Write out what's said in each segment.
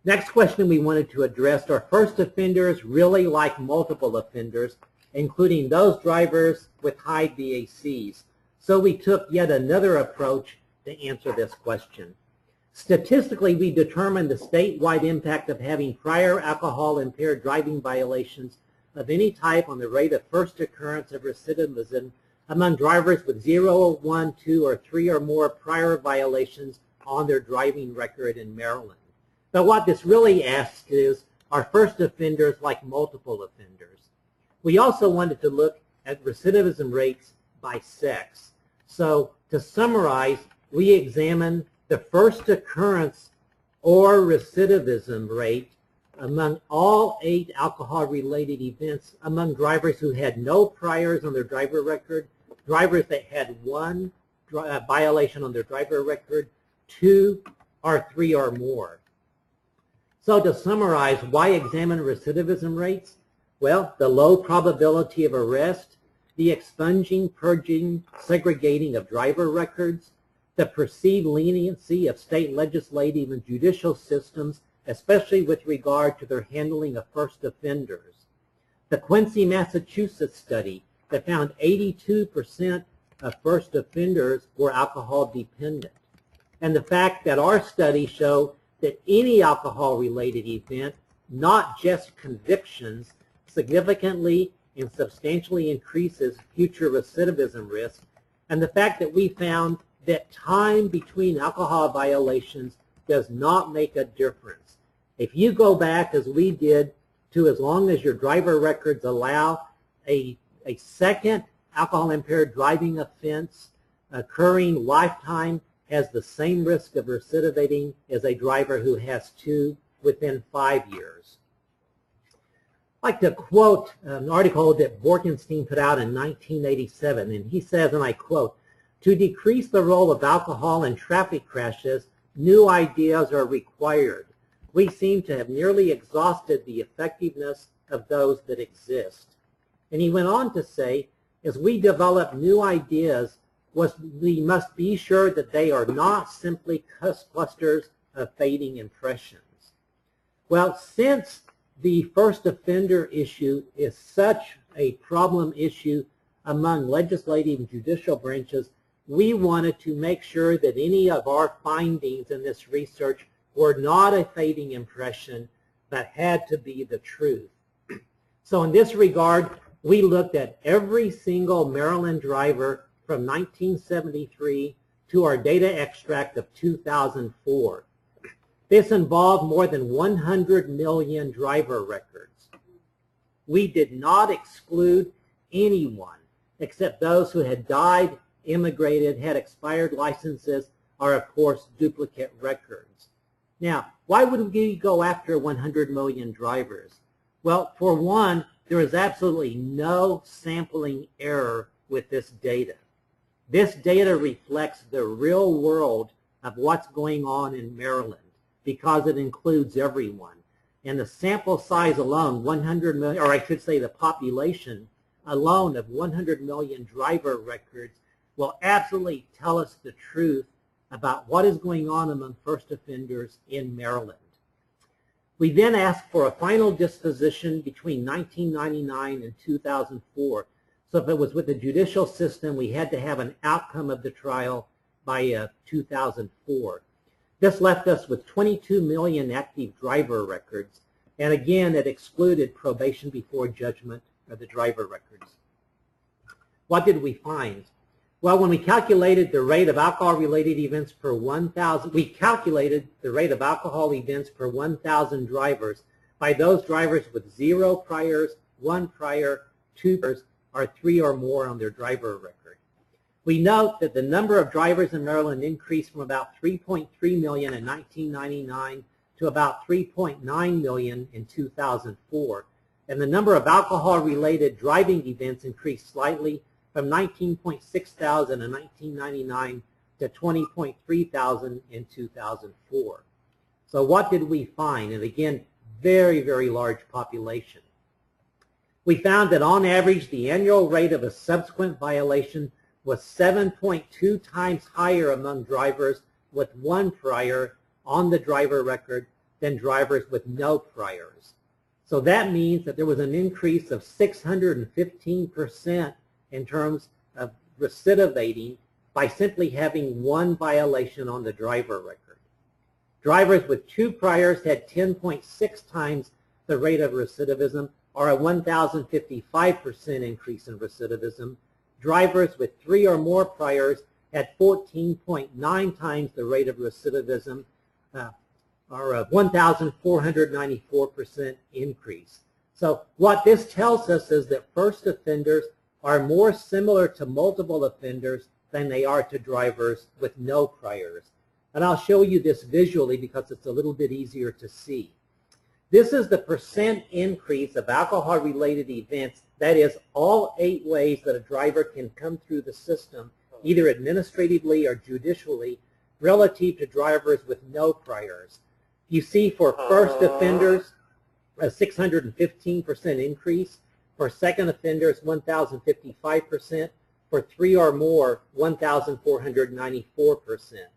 Next question we wanted to address are first offenders really like multiple offenders, including those drivers with high VACs. So we took yet another approach to answer this question. Statistically, we determined the statewide impact of having prior alcohol-impaired driving violations of any type on the rate of first occurrence of recidivism among drivers with 0, 1, 2, or 3 or more prior violations on their driving record in Maryland. But what this really asks is, are first offenders like multiple offenders? We also wanted to look at recidivism rates by sex. So to summarize, we examined the first occurrence or recidivism rate among all 8 alcohol-related events among drivers who had no priors on their driver record, drivers that had 1 violation on their driver record, 2 or 3 or more. So to summarize, why examine recidivism rates? Well, the low probability of arrest, the expunging, purging, segregating of driver records, the perceived leniency of state legislative and judicial systems, especially with regard to their handling of first offenders. The Quincy, Massachusetts study that found 82% of first offenders were alcohol dependent. And the fact that our study showed that any alcohol-related event, not just convictions, significantly and substantially increases future recidivism risk, and the fact that we found that time between alcohol violations does not make a difference. If you go back, as we did, to as long as your driver records allow a second alcohol-impaired driving offense occurring lifetime has the same risk of recidivating as a driver who has 2 within 5 years. I'd like to quote an article that Borkenstein put out in 1987, and he says, and I quote, "To decrease the role of alcohol in traffic crashes, new ideas are required. We seem to have nearly exhausted the effectiveness of those that exist." And he went on to say, as we develop new ideas, we must be sure that they are not simply clusters of fading impressions. Well, since the first offender issue is such a problem issue among legislative and judicial branches, we wanted to make sure that any of our findings in this research were not a fading impression, but had to be the truth. So in this regard, we looked at every single Maryland driver from 1973 to our data extract of 2004. This involved more than 100 million driver records. We did not exclude anyone except those who had died, immigrated, had expired licenses, or of course duplicate records. Now, why would we go after 100 million drivers? Well, for one, there is absolutely no sampling error with this data. This data reflects the real world of what's going on in Maryland because it includes everyone. And the sample size alone, 100 million, or I should say the population alone of 100 million driver records will absolutely tell us the truth about what is going on among first offenders in Maryland. We then asked for a final disposition between 1999 and 2004. So if it was with the judicial system, we had to have an outcome of the trial by 2004. This left us with 22 million active driver records. And again, it excluded probation before judgment of the driver records. What did we find? Well, when we calculated the rate of alcohol-related events per 1,000, we calculated the rate of alcohol events per 1,000 drivers by those drivers with 0 priors, 1 prior, 2 priors, or 3 or more on their driver record. We note that the number of drivers in Maryland increased from about 3.3 million in 1999 to about 3.9 million in 2004. And the number of alcohol-related driving events increased slightly from 19.6 thousand in 1999 to 20.3 thousand in 2004. So what did we find? And again, very, very large population. We found that on average, the annual rate of a subsequent violation was 7.2 times higher among drivers with 1 prior on the driver record than drivers with no priors. So that means that there was an increase of 615% in terms of recidivating by simply having one violation on the driver record. Drivers with 2 priors had 10.6 times the rate of recidivism, or a 1,055% increase in recidivism. Drivers with 3 or more priors had 14.9 times the rate of recidivism, or a 1,494% increase. So what this tells us is that first offenders are more similar to multiple offenders than they are to drivers with no priors. And I'll show you this visually because it's a little bit easier to see. This is the percent increase of alcohol-related events, that is, all 8 ways that a driver can come through the system, either administratively or judicially, relative to drivers with no priors. You see for first offenders, a 615% increase. For second offenders, 1,055%. For 3 or more, 1,494%.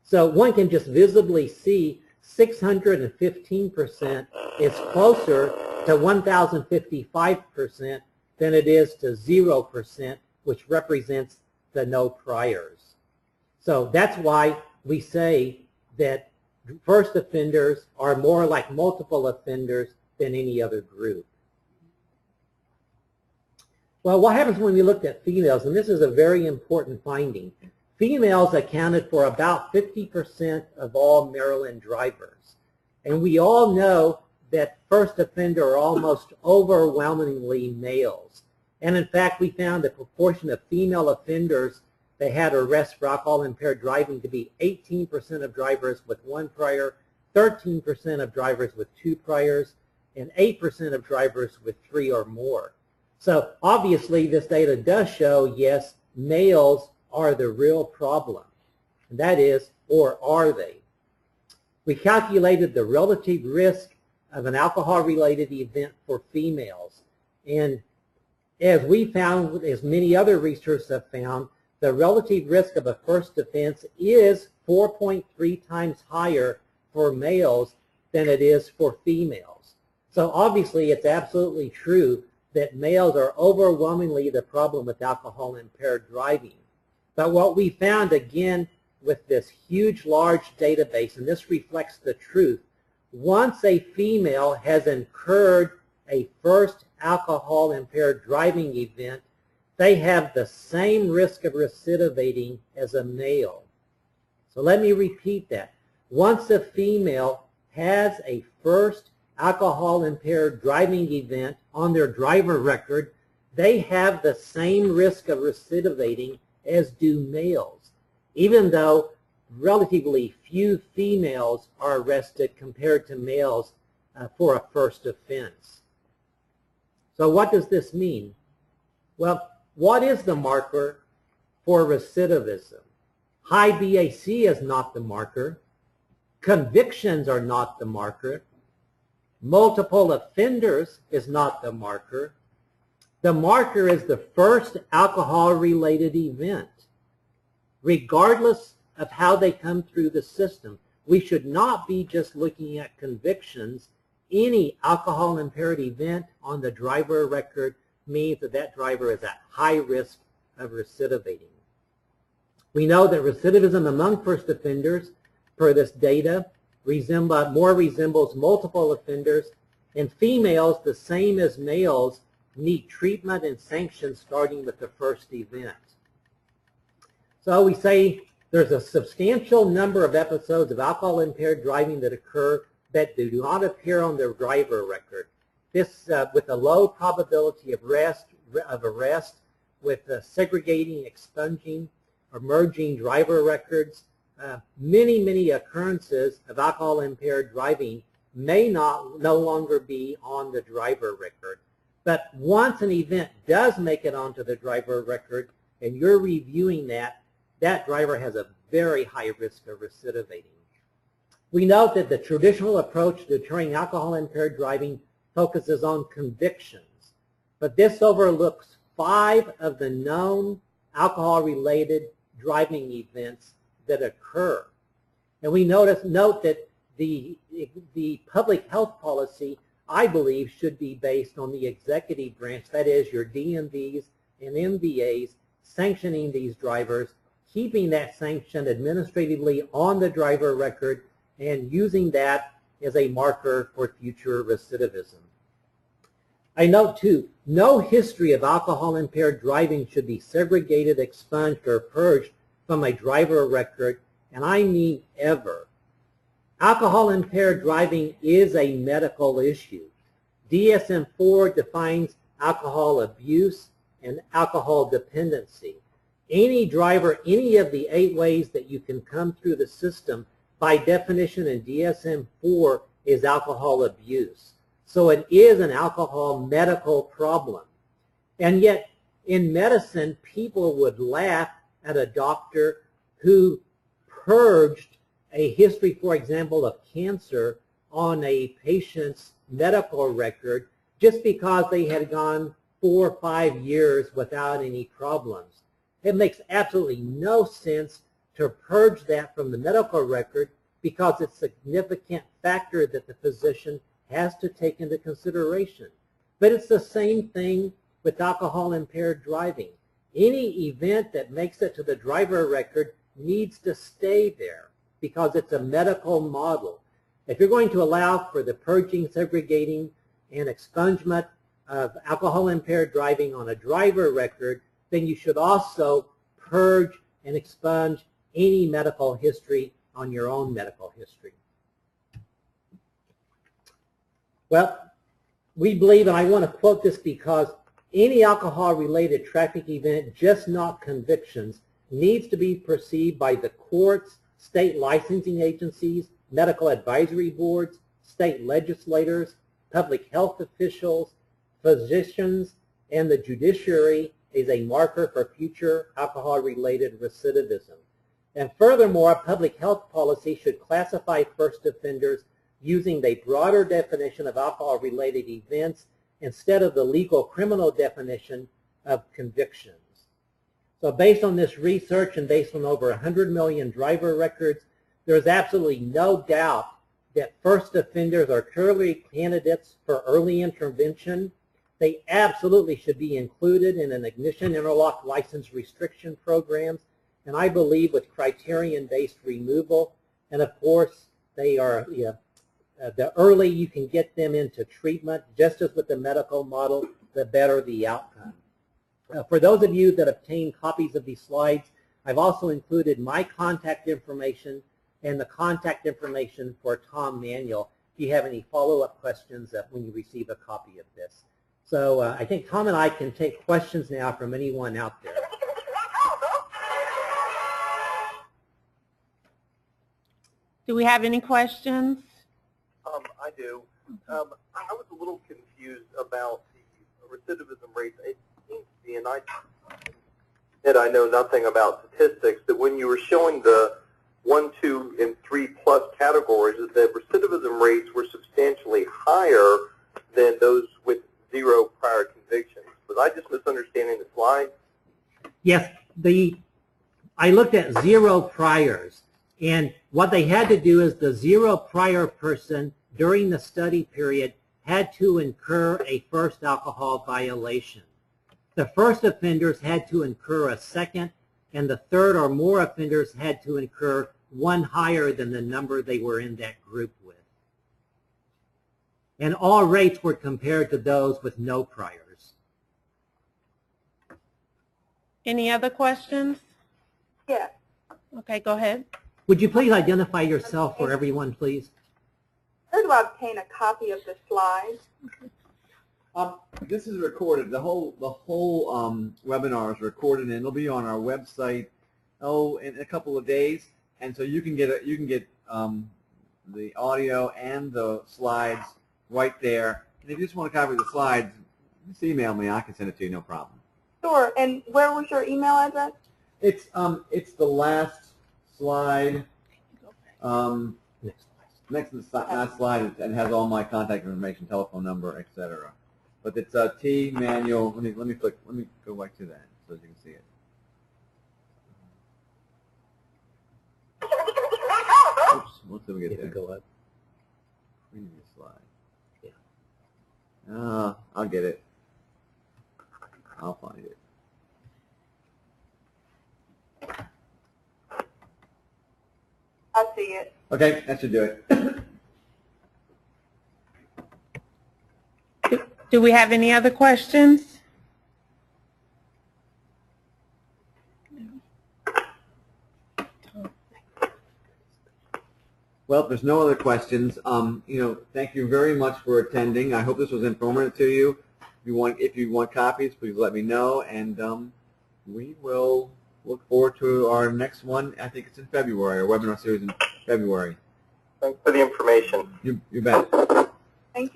So one can just visibly see 615% is closer to 1,055% than it is to 0%, which represents the no priors. So that's why we say that first offenders are more like multiple offenders than any other group. Well, what happens when we looked at females, and this is a very important finding. Females accounted for about 50% of all Maryland drivers. And we all know that first offender are almost overwhelmingly males. And in fact, we found the proportion of female offenders that had arrests for alcohol-impaired driving to be 18% of drivers with 1 prior, 13% of drivers with 2 priors, and 8% of drivers with 3 or more. So obviously this data does show, yes, males are the real problem. And that is, or are they? We calculated the relative risk of an alcohol-related event for females. And as we found, as many other researchers have found, the relative risk of a first offense is 4.3 times higher for males than it is for females. So obviously it's absolutely true that males are overwhelmingly the problem with alcohol-impaired driving. But what we found, again, with this huge, large database, and this reflects the truth, once a female has incurred a first alcohol-impaired driving event, they have the same risk of recidivating as a male. So let me repeat that. Once a female has a first alcohol-impaired driving event on their driver record, they have the same risk of recidivating as do males, even though relatively few females are arrested compared to males for a first offense. So what does this mean? Well, what is the marker for recidivism? High BAC is not the marker. Convictions are not the marker. Multiple offenders is not the marker. The marker is the first alcohol-related event. Regardless of how they come through the system, we should not be just looking at convictions. Any alcohol-impaired event on the driver record means that that driver is at high risk of recidivating. We know that recidivism among first offenders, per this data, more resembles multiple offenders, and females, the same as males, need treatment and sanctions starting with the first event. So we say there's a substantial number of episodes of alcohol-impaired driving that occur that do not appear on their driver record. This with a low probability of arrest, with segregating, expunging, or merging driver records. Many occurrences of alcohol-impaired driving may no longer be on the driver record. But once an event does make it onto the driver record and you're reviewing that, that driver has a very high risk of recidivating. We note that the traditional approach to deterring alcohol-impaired driving focuses on convictions, but this overlooks 5 of the known alcohol-related driving events that occur. And we note that the public health policy, I believe, should be based on the executive branch, that is your DMVs and MVAs, sanctioning these drivers, keeping that sanction administratively on the driver record, and using that as a marker for future recidivism. I note too, no history of alcohol-impaired driving should be segregated, expunged, or purged from a driver record, and I mean ever. Alcohol-impaired driving is a medical issue. DSM-4 defines alcohol abuse and alcohol dependency. Any driver, any of the 8 ways that you can come through the system, by definition in DSM-4 is alcohol abuse. So it is an alcohol medical problem. And yet in medicine, people would laugh at a doctor who purged a history, for example, of cancer on a patient's medical record just because they had gone 4 or 5 years without any problems. It makes absolutely no sense to purge that from the medical record because it's a significant factor that the physician has to take into consideration. But it's the same thing with alcohol-impaired driving. Any event that makes it to the driver record needs to stay there because it's a medical model. If you're going to allow for the purging, segregating, and expungement of alcohol-impaired driving on a driver record, then you should also purge and expunge any medical history on your own medical history. Well, we believe, and I want to quote this because any alcohol-related traffic event, just not convictions, needs to be perceived by the courts, state licensing agencies, medical advisory boards, state legislators, public health officials, physicians, and the judiciary is a marker for future alcohol-related recidivism. And furthermore, public health policy should classify first offenders using the broader definition of alcohol-related events instead of the legal criminal definition of convictions. So based on this research and based on over 100 million driver records, there is absolutely no doubt that first offenders are clearly candidates for early intervention. They absolutely should be included in an ignition interlock license restriction programs, and I believe with criterion-based removal. And of course, they are, the early you can get them into treatment, just as with the medical model, the better the outcome. For those of you that obtain copies of these slides, I've also included my contact information and the contact information for Tom Manuel if you have any follow-up questions when you receive a copy of this. So I think Tom and I can take questions now from anyone out there. Do we have any questions? I do. I was a little confused about the recidivism rates. It seems to be, and I know nothing about statistics, that when you were showing the 1, 2, and 3 plus categories, that the recidivism rates were substantially higher than those with 0 prior convictions. Was I just misunderstanding the slide? Yes, I looked at 0 priors, and what they had to do is the 0 prior person during the study period had to incur a first alcohol violation. The first offenders had to incur a second, and the third or more offenders had to incur one higher than the number they were in that group with. And all rates were compared to those with no priors. Any other questions? Yeah. Okay, go ahead. Would you please identify yourself for everyone, please? How do I obtain a copy of the slides? This is recorded. The whole webinar is recorded, and it'll be on our website in a couple of days. And so you can get the audio and the slides right there. And if you just want a copy of the slides, just email me. I can send it to you, no problem. Sure. And where was your email address? It's the last slide. Next to the last slide, and has all my contact information, telephone number, etc. But it's T manual. Let me go back to that so that you can see it. Oops, let's see if we get there. Go up. Previous slide. Yeah. I'll get it. I'll find it. I see it. Okay, that should do it. Do we have any other questions? Well, if there's no other questions, thank you very much for attending. I hope this was informative to you. If you want copies, please let me know, and we will look forward to our next one. I think it's in February, our webinar series in February. Thanks for the information. You bet. Thank you.